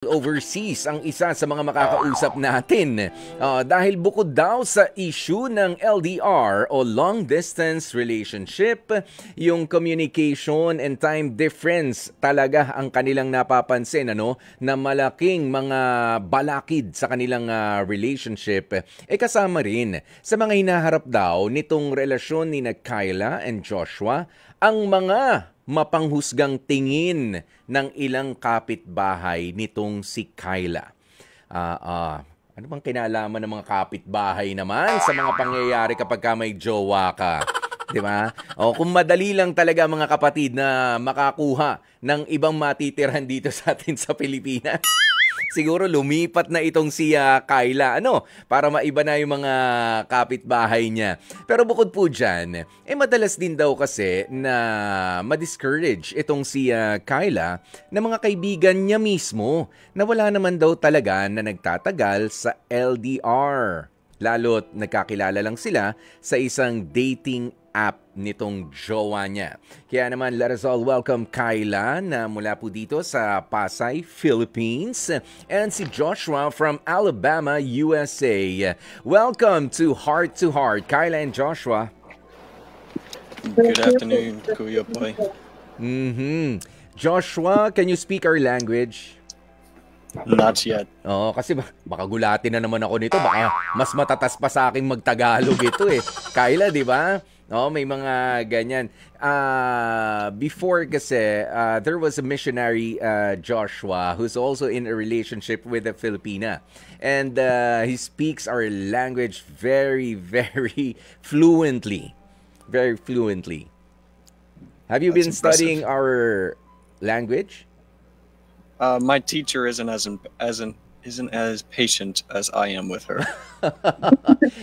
Overseas ang isa sa mga makakausap natin. Dahil bukod daw sa issue ng LDR o long distance relationship, yung communication and time difference talaga ang kanilang napapansin, na malaking mga balakid sa kanilang relationship. Kasama rin sa mga hinaharap daw nitong relasyon ni Kyla and Joshua ang mga mapanghusgang tingin ng ilang kapitbahay nitong si Kyla. Ano bang kinalaman ng mga kapitbahay naman sa mga pangyayari kapag may jowa ka? Di ba? Kung madali lang talaga mga kapatid na makakuha ng ibang matitirhan dito sa atin sa Pilipinas, siguro lumipat na itong si Kyla, para maiba na yung mga kapitbahay niya. Pero bukod po dyan, madalas din daw kasi na ma-discourage itong si Kyla na mga kaibigan niya mismo na wala naman daw talaga na nagtatagal sa LDR. Lalo't nagkakilala lang sila sa isang dating app nitong jowa niya. Kaya naman, let us all welcome Kyla na mula po dito sa Pasay, Philippines, and si Joshua from Alabama, USA. Welcome to Heart, Kyla and Joshua. Good afternoon, Kuya Boy. Joshua, can you speak our language? Not yet. Kasi baka gulatin na naman ako nito. Baka mas matatas pa sa aking magtagalog ito eh. Kyla, di ba? May mga ganyan. Before kasi, there was a missionary, Joshua, who's also in a relationship with a Filipina. And he speaks our language very, very fluently. Very fluently. Have you been studying our language? My teacher isn't as patient as I am with her.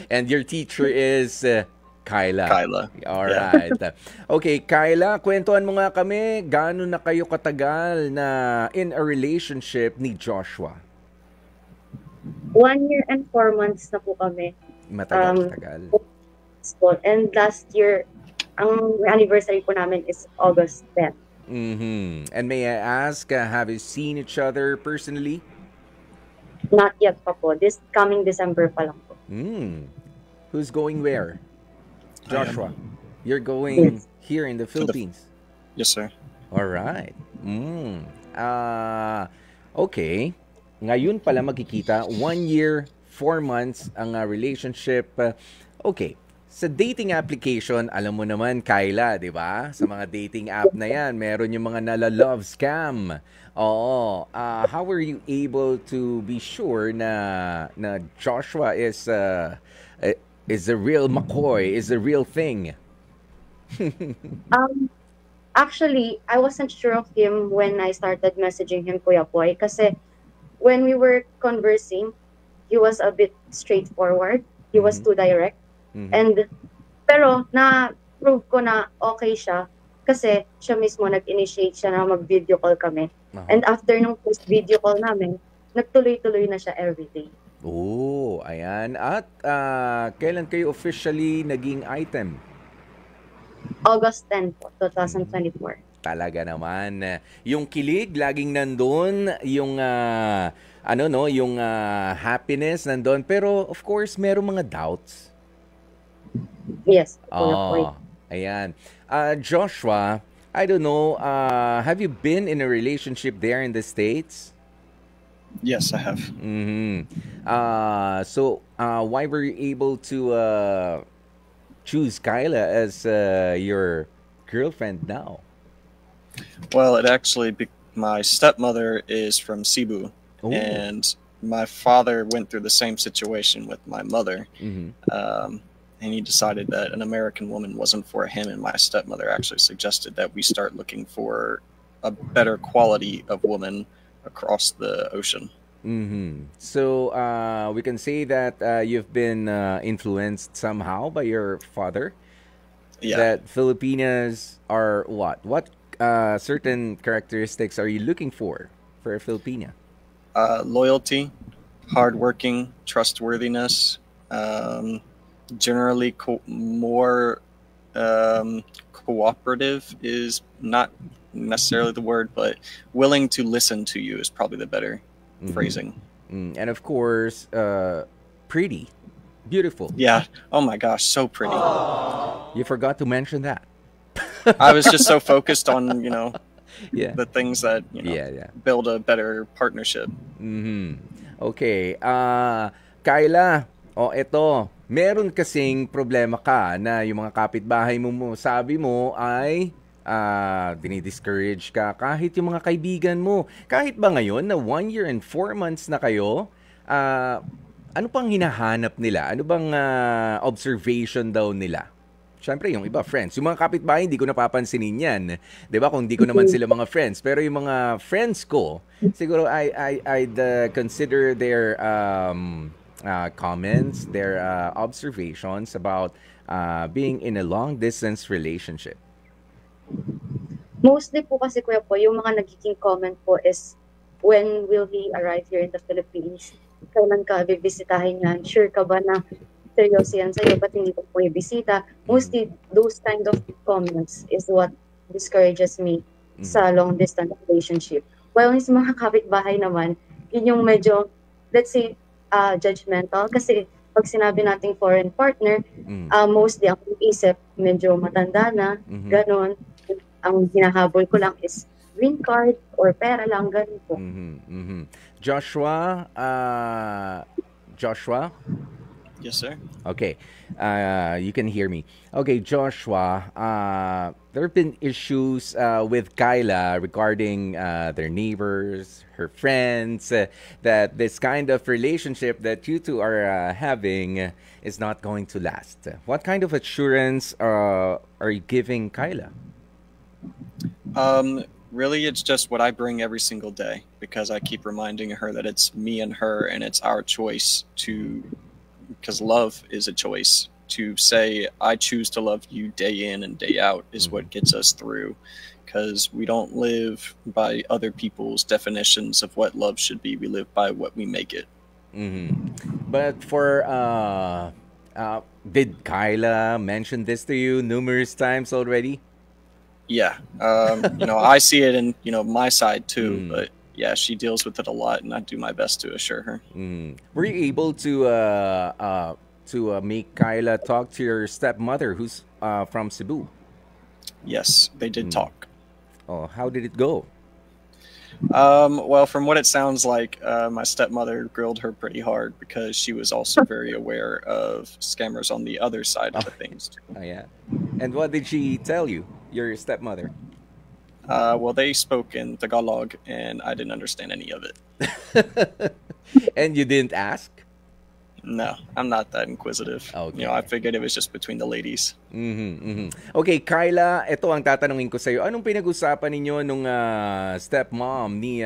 And your teacher is Kyla. All right. Yeah. Okay, Kyla, kwentuhan mo nga kami, gaano na kayo katagal na in a relationship ni Joshua? 1 year and 4 months na po kami. Matagal. And last year, ang anniversary po namin is August 10th. And may I ask, have you seen each other personally? Not yet pa po. This coming December pa lang po. Who's going where? Joshua, you're going here in the Philippines? Yes, sir. All right. Okay. Ngayon pala magkikita, 1 year, 4 months ang relationship. Okay. Sa dating application, alam mo naman, Kyla, di ba? Sa mga dating app na yan, meron yung mga nala-love scam. How were you able to be sure na Joshua is the real McCoy, is the real thing? Actually, I wasn't sure of him when I started messaging him, Kuya Boy, kasi when we were conversing, he was a bit straightforward. He was too direct. Pero na-prove ko na okay siya kasi siya mismo nag-initiate siya na mag-video call kami. And after nung first video call namin, nagtuloy-tuloy na siya everyday. Ayan. At kailan kayo officially naging item? August 10 po, 2024. Talaga naman. Yung kilig, laging nandun. Yung, yung happiness nandun. Pero, of course, merong mga doubts. Yes. Ayan. Joshua, I don't know, have you been in a relationship there in the States? Yes, I have. So, why were you able to choose Kyla as your girlfriend now? Well, my stepmother is from Cebu, and my father went through the same situation with my mother. And he decided that an American woman wasn't for him, and my stepmother actually suggested that we start looking for a better quality of woman across the ocean. So we can say that you've been influenced somehow by your father. Yeah. That Filipinas are what? What certain characteristics are you looking for a Filipina? Loyalty, hardworking, trustworthiness. Generally more cooperative is not necessarily the word, but willing to listen to you is probably the better phrasing. And of course, pretty, beautiful. Yeah. Oh my gosh, so pretty. You forgot to mention that. I was just so focused on, Yeah. the things that, Yeah. build a better partnership. Okay. Kyla, eto. Meron kasing problema ka na yung mga kapitbahay mo, sabi mo ay dinidiscourage ka kahit yung mga kaibigan mo. Kahit ba ngayon na 1 year and 4 months na kayo, ano pang hinahanap nila? Ano bang observation daw nila? Siyempre, yung iba, friends. Yung mga kapitbahay, hindi ko napapansinin yan. 'Di ba? Kung hindi ko naman sila mga friends. Pero yung mga friends ko, siguro I'd consider their comments, their observations about being in a long-distance relationship. Mostly po kasi kuya po, yung mga nagiging comment po is, when will he arrive here in the Philippines? Kailan ka bibisitahin yan? Sure ka ba na seryoso yan sa'yo? Ba't hindi ko po ibisita? Mostly, those kind of comments is what discourages me sa long-distance relationship. While sa mga kapitbahay naman, yun yung medyo, let's say, judgmental. Kasi pag sinabi nating foreign partner, mostly ang isip, medyo matanda na, ganon. Ang hinahabol ko lang is green card or pera lang, ganon po. Joshua? Yes, sir. Okay. You can hear me. Okay, Joshua, there have been issues with Kyla regarding their neighbors, her friends, that this kind of relationship that you two are having is not going to last. What kind of assurance are you giving Kyla? Really, it's just what I bring every single day, because I keep reminding her that it's me and her, and it's our choice because love is a choice. To say, I choose to love you day in and day out is what gets us through, because we don't live by other people's definitions of what love should be. We live by what we make it. But did Kyla mention this to you numerous times already? Yeah. I see it in, my side too, but yeah, she deals with it a lot, and I do my best to assure her. Were you able to make Kyla talk to your stepmother, who's from Cebu? Yes, they did talk. Oh, how did it go? Well, from what it sounds like, my stepmother grilled her pretty hard, because she was also very aware of scammers on the other side of the things. Oh, yeah. And what did she tell you, your stepmother? Well, they spoke in Tagalog, and I didn't understand any of it. And you didn't ask? No, I'm not that inquisitive. Okay. I figured it was just between the ladies. Okay, Kyla, ito ang tatanungin ko sa'yo. Anong pinag-usapan ninyo nung stepmom ni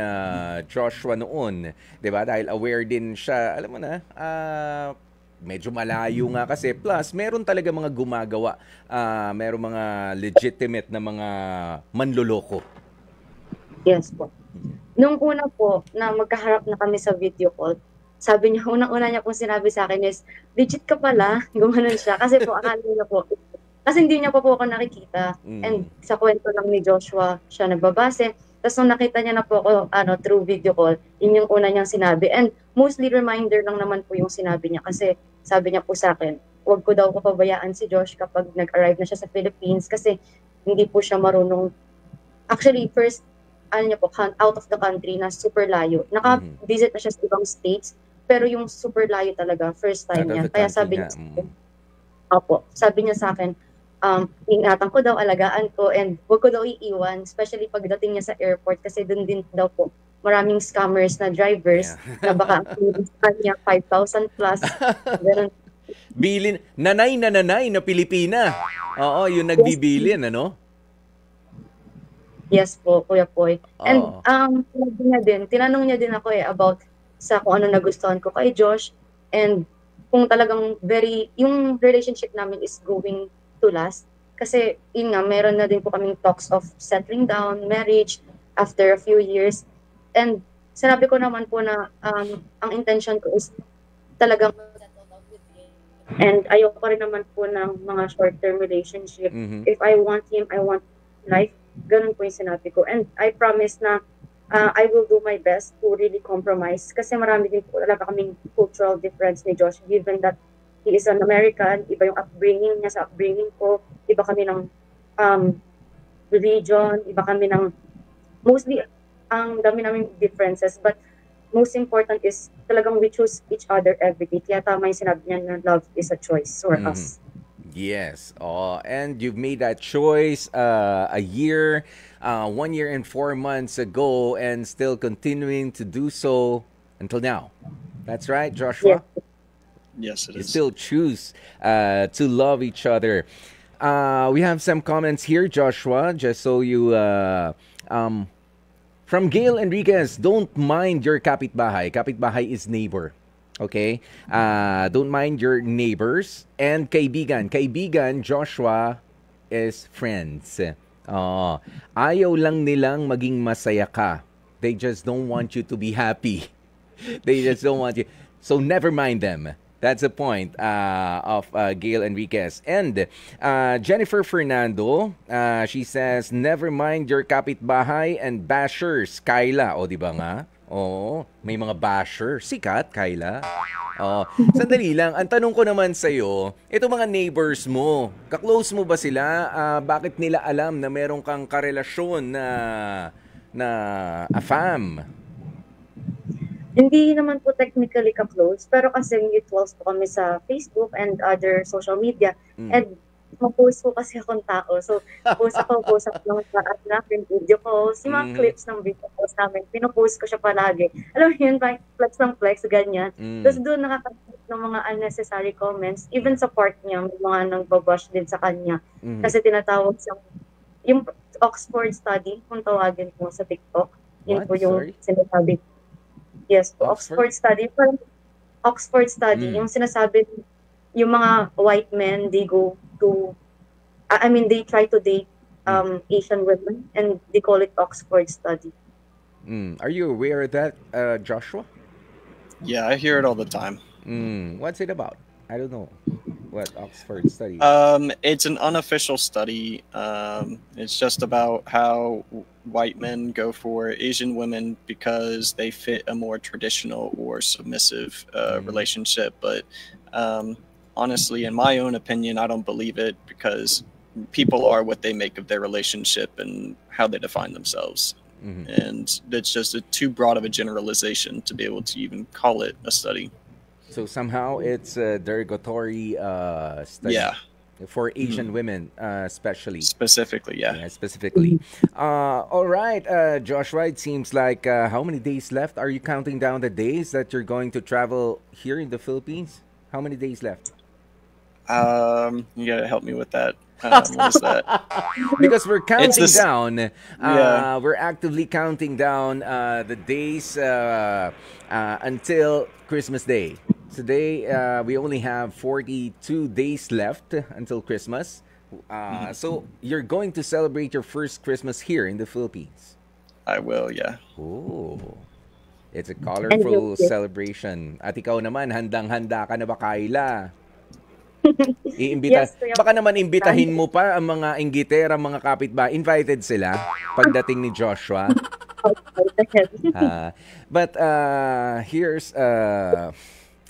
Joshua noon? 'Di ba? Dahil aware din siya, alam mo na, medyo malayo nga kasi. Plus, meron talaga mga gumagawa. Meron mga legitimate na mga manloloko. Yes po. Nung una po, na magkaharap na kami sa video call, sabi niya, unang-una niya pong sinabi sa akin is, legit ka pala, gumanon siya. Kasi po, akala niya po, kasi hindi niya pa po ako nakikita. And sa kwento lang ni Joshua, siya nagbabase. Tapos nung nakita niya na po ako through video call, yun yung una niyang sinabi. And mostly reminder lang naman po yung sinabi niya. Kasi sabi niya po sa akin, huwag ko daw papabayaan si Josh kapag nag-arrive na siya sa Philippines. Kasi hindi po siya marunong. Actually, first, niya po, out of the country na super layo. Naka-visit na siya sa ibang states. Pero yung super layo talaga, first time niya. Kaya sabi niya, sabi niya sa akin, ingatan ko daw, alagaan ko, and huwag ko daw iiwan, especially pagdating niya sa airport, kasi dun din daw po maraming scammers na drivers na baka ang niya 5,000 plus. Ganun. Bilin, nanay na Pilipina. Oo, yung nagbibilin, ano? Yes po, Kuya Poy. And tinanong niya din ako about sa kung ano nagustuhan ko kay Josh, and kung talagang yung relationship namin is going to last. Kasi yun nga, meron na din po kaming talks of settling down, marriage, after a few years. And sinabi ko naman po na ang intention ko is talagang settle down with him. And ayoko rin naman po ng mga short-term relationship. If I want him, I want life. Ganun po yung sinabi ko. And I promise na I will do my best to really compromise kasi marami din po talaga kaming cultural difference ni Josh given that he is an American, iba yung upbringing niya sa upbringing ko, iba kami ng um, religion, iba kami ng mostly ang dami naming differences but most important is talagang we choose each other every day. Kaya tama yung sinabi niya na love is a choice for us. Yes. Oh, and you've made that choice a year, 1 year and 4 months ago, and still continuing to do so until now. That's right, Joshua? Yes, it You is. still choose to love each other. We have some comments here, Joshua, just so you... from Gail Enriquez, don't mind your kapitbahay. Kapitbahay is neighbor. Okay? Don't mind your neighbors. And kaibigan. Kaibigan, Joshua, is friends. Ayaw lang nilang maging masaya ka. They just don't want you to be happy. They just don't want you. So never mind them. That's the point of Gail Enriquez. And Jennifer Fernando, she says, never mind your kapitbahay and bashers. Kyla, o di ba nga? Oo, may mga basher. Sikat, Kyla. Sandali lang, ang tanong ko naman sa'yo, ito mga neighbors mo, kaklose mo ba sila? Bakit nila alam na meron kang karelasyon na AFAM? Hindi naman po technically ka-close, pero kasi mutuals po kami sa Facebook and other social media. And mag-post po kasi akong tao. So, post ako lang sa app namin, video calls, yung mga clips ng video calls namin, pinopost ko siya palagi. Alam mo yun, flex ng flex, ganyan. Tapos doon nakakapit ng mga unnecessary comments, even sa part niya, may mga nagbabash din sa kanya. Kasi tinatawag siyang, yung Oxford study, kung tawagin po sa TikTok, yun po yung sinasabi. Yes, Oxford study. Parang Oxford study, yung sinasabi, yung mga white men, they go to, they try to date Asian women and they call it Oxford study. Are you aware of that, Joshua? Yeah, I hear it all the time. What's it about? I don't know what Oxford study. It's an unofficial study. It's just about how white men go for Asian women because they fit a more traditional or submissive relationship. But honestly, in my own opinion, I don't believe it because people are what they make of their relationship and how they define themselves. And it's just too broad of a generalization to be able to even call it a study. So somehow it's a derogatory study for Asian women, especially. Specifically, yeah. Specifically. All right, Joshua, it seems like how many days left? Are you counting down the days that you're going to travel here in the Philippines? How many days left? You gotta help me with that. What is that? Because we're counting down. Yeah. We're actively counting down the days until Christmas Day. Today, we only have 42 days left until Christmas. So you're going to celebrate your first Christmas here in the Philippines. I will, yeah. Oh, it's a colorful celebration. At ikaw naman, handang-handa ka na ba, Kyla? Yes, baka naman imbitahin mo pa ang mga inggitera, mga kapitbahay. Invited sila pagdating ni Joshua. But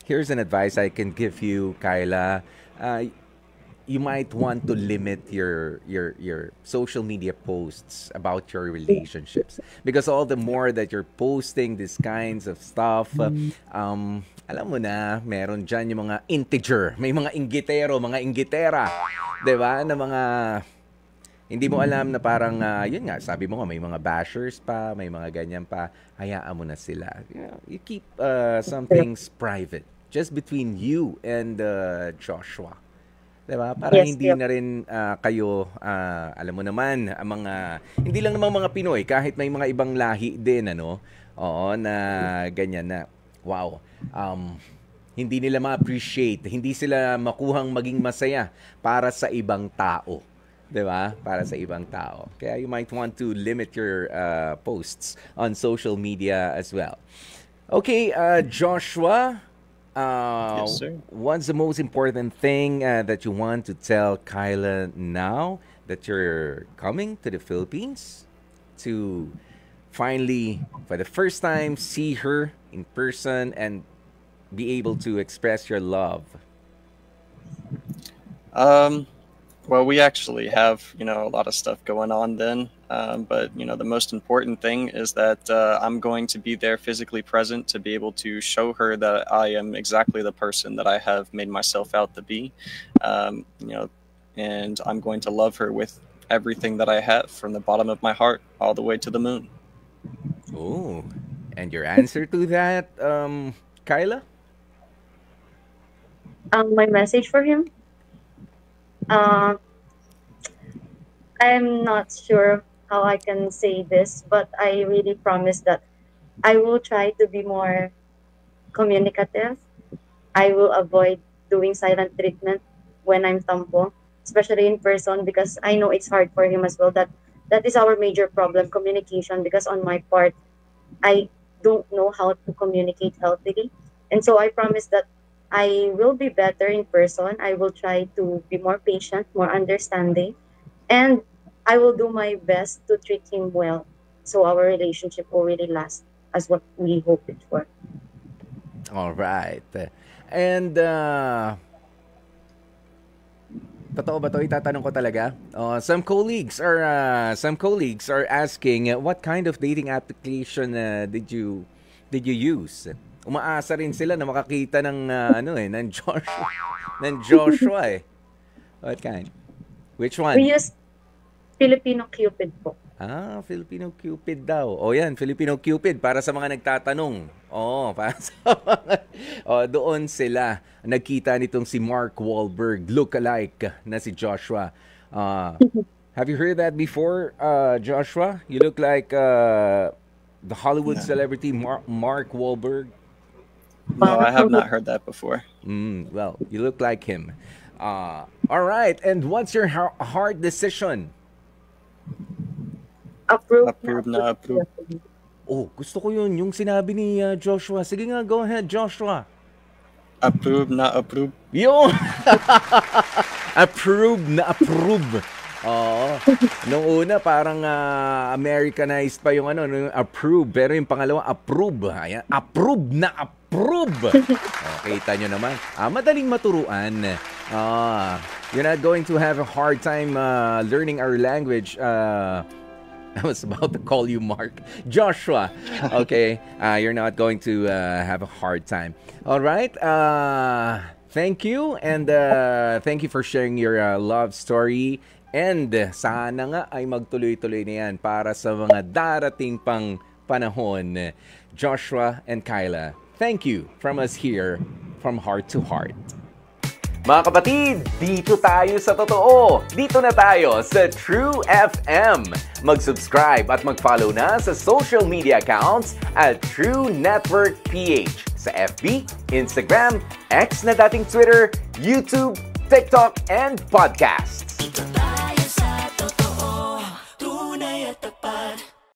here's an advice I can give you, Kyla. You might want to limit your social media posts about your relationships because all the more that you're posting these kinds of stuff, alam mo na, meron dyan yung mga integer, may mga inggitero, mga inggitera, 'di ba? Na mga hindi mo alam na parang yun nga, sabi mo nga may mga bashers pa, may mga ganyan pa, hayaan mo na sila. You keep some things private just between you and Joshua. Diba? Para hindi na rin kayo, alam mo naman, ang mga, hindi lang naman mga Pinoy, kahit may mga ibang lahi din, ano, oo, na ganyan na, wow, hindi nila ma-appreciate, hindi sila makuhang maging masaya para sa ibang tao. Diba? Para sa ibang tao. Kaya you might want to limit your posts on social media as well. Okay, Joshua, Yes, sir. what's the most important thing that you want to tell Kyla now that you're coming to the Philippines to finally, for the first time, see her in person and be able to express your love? Well, we actually have, a lot of stuff going on then. But, the most important thing is that I'm going to be there physically present to be able to show her that I am exactly the person that I have made myself out to be. And I'm going to love her with everything that I have from the bottom of my heart all the way to the moon. Oh, and your answer to that, Kyla? My message for him. I'm not sure how I can say this, but I really promise that I will try to be more communicative. I will avoid doing silent treatment when I'm tampo, especially in person, because I know it's hard for him as well. That is our major problem, communication, because on my part, I don't know how to communicate healthily. And so I promise that I will be better in person. I will try to be more patient, more understanding, and I will do my best to treat him well so our relationship will really last as what we hope it for. All right. And, totoo ba to? Itatanong ko talaga. Some colleagues are asking, what kind of dating application did you use? Umaasa rin sila na makakita ng ng Joshua eh. What kind? Which one? We use Filipino Cupid po. Filipino Cupid daw. Yan, Filipino Cupid para sa mga nagtatanong. Para sa mga doon sila nagkita nitong si Mark Wahlberg, look-alike na si Joshua. Have you heard that before, Joshua? You look like the Hollywood celebrity Mark Wahlberg. No, I have not heard that before. Well, you look like him. All right. And what's your hard decision? Approve na approve. Gusto ko yun. Yung sinabi ni Joshua. Sige nga, go ahead, Joshua. Approve na approve. Yun! Approve na approve. Nung una parang Americanized pa yung approve, pero yung pangalawa approve. Ayan, approve na approve. Kita nyo naman. Madaling maturuan. You're not going to have a hard time learning our language. I was about to call you Mark. Joshua. Okay. You're not going to have a hard time. All right. Thank you. And thank you for sharing your love story. And sana nga ay magtuloy-tuloy na yan para sa mga darating pang panahon. Joshua and Kyla, thank you from us here, from Heart to Heart. Mga kapatid, dito tayo sa totoo. Dito na tayo sa True FM. Mag-subscribe at mag-follow na sa social media accounts at True Network PH sa FB, Instagram, X na dating Twitter, YouTube, TikTok, and podcasts.